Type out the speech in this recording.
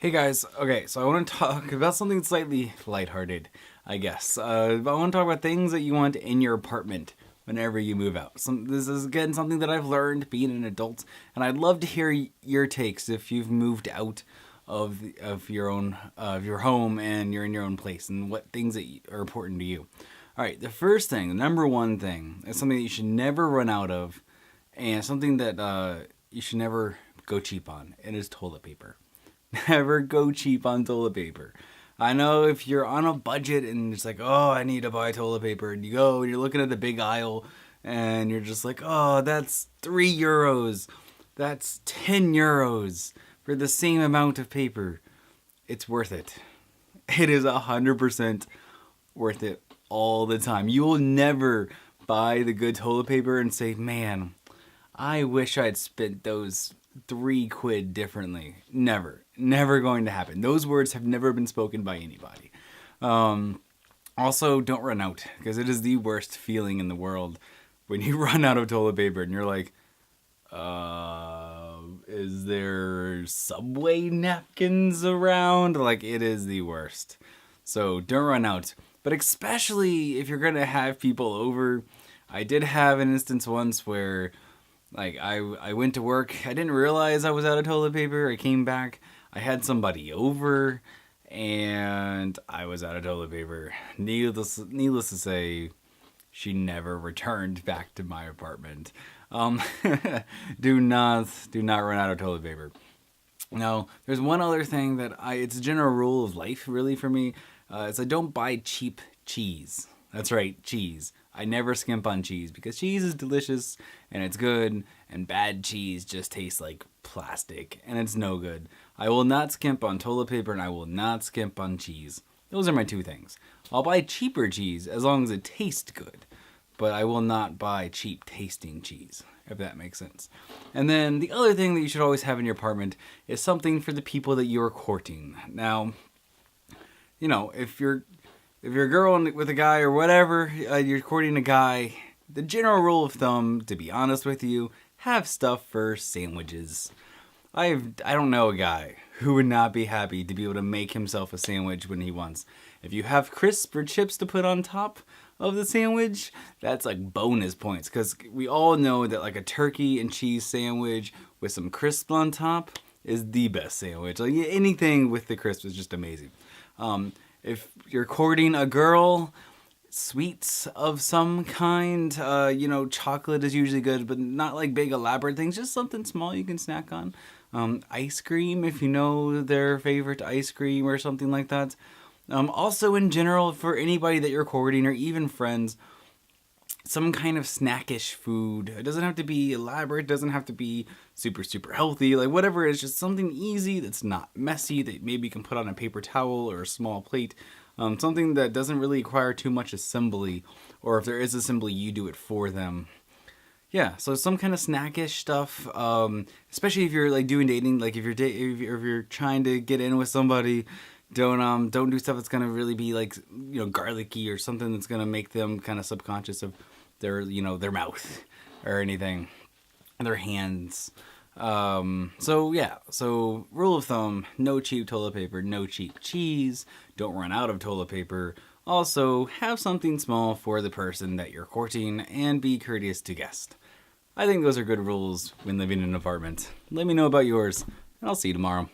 Hey guys, okay, so I want to talk about something slightly lighthearted, I guess. I want to talk about things that you want in your apartment whenever you move out. This is again something that I've learned being an adult, and I'd love to hear your takes if you've moved out of your own of your home and you're in your own place, and what things that are important to you. All right, the first thing, the number one thing, is something that you should never run out of, and something that you should never go cheap on. It is toilet paper. Never go cheap on toilet paper. I know if you're on a budget and it's like, oh, I need to buy toilet paper, and you go and you're looking at the big aisle and you're just like, oh, that's €3. That's €10 for the same amount of paper. It's worth it. It is 100% worth it all the time. You will never buy the good toilet paper and say, man, I wish I'd spent those £3 differently. Never. Never going to happen. Those words have never been spoken by anybody. Also, don't run out, because it is the worst feeling in the world when you run out of toilet paper and you're like, is there Subway napkins around? Like, it is the worst. So don't run out. But especially if you're going to have people over. I did have an instance once where I went to work. I didn't realize I was out of toilet paper. I came back. I had somebody over, and I was out of toilet paper. Needless to say, she never returned back to my apartment. Do not run out of toilet paper. Now, there's one other thing that it's a general rule of life, really, for me. Is I don't buy cheap cheese. That's right, cheese. I never skimp on cheese because cheese is delicious and it's good, and bad cheese just tastes like plastic and it's no good. I will not skimp on toilet paper and I will not skimp on cheese. Those are my two things. I'll buy cheaper cheese as long as it tastes good, but I will not buy cheap tasting cheese, if that makes sense. And then the other thing that you should always have in your apartment is something for the people that you're courting. Now, you know, if you're a girl with a guy or whatever, you're courting a guy, the general rule of thumb, to be honest with you, have stuff for sandwiches. I don't know a guy who would not be happy to be able to make himself a sandwich when he wants. If you have crisp or chips to put on top of the sandwich, that's like bonus points, because we all know that like a turkey and cheese sandwich with some crisp on top is the best sandwich. Like anything with the crisp is just amazing. If you're courting a girl, sweets of some kind, chocolate is usually good, but not like big elaborate things, just something small you can snack on. Ice cream, if you know their favorite ice cream or something like that. Also, in general, for anybody that you're courting or even friends, some kind of snackish food. It doesn't have to be elaborate, it doesn't have to be super, super healthy. Like whatever it is, just something easy that's not messy, that maybe you can put on a paper towel or a small plate. Something that doesn't really require too much assembly, or if there is assembly, you do it for them. Yeah, so some kind of snackish stuff, especially if you're like doing dating, like if you're trying to get in with somebody, don't do stuff that's gonna really be like garlicky or something that's gonna make them kind of subconscious of their mouth or anything, their hands. So rule of thumb: no cheap toilet paper, no cheap cheese. Don't run out of toilet paper. Also, have something small for the person that you're courting, and be courteous to guests. I think those are good rules when living in an apartment. Let me know about yours, and I'll see you tomorrow.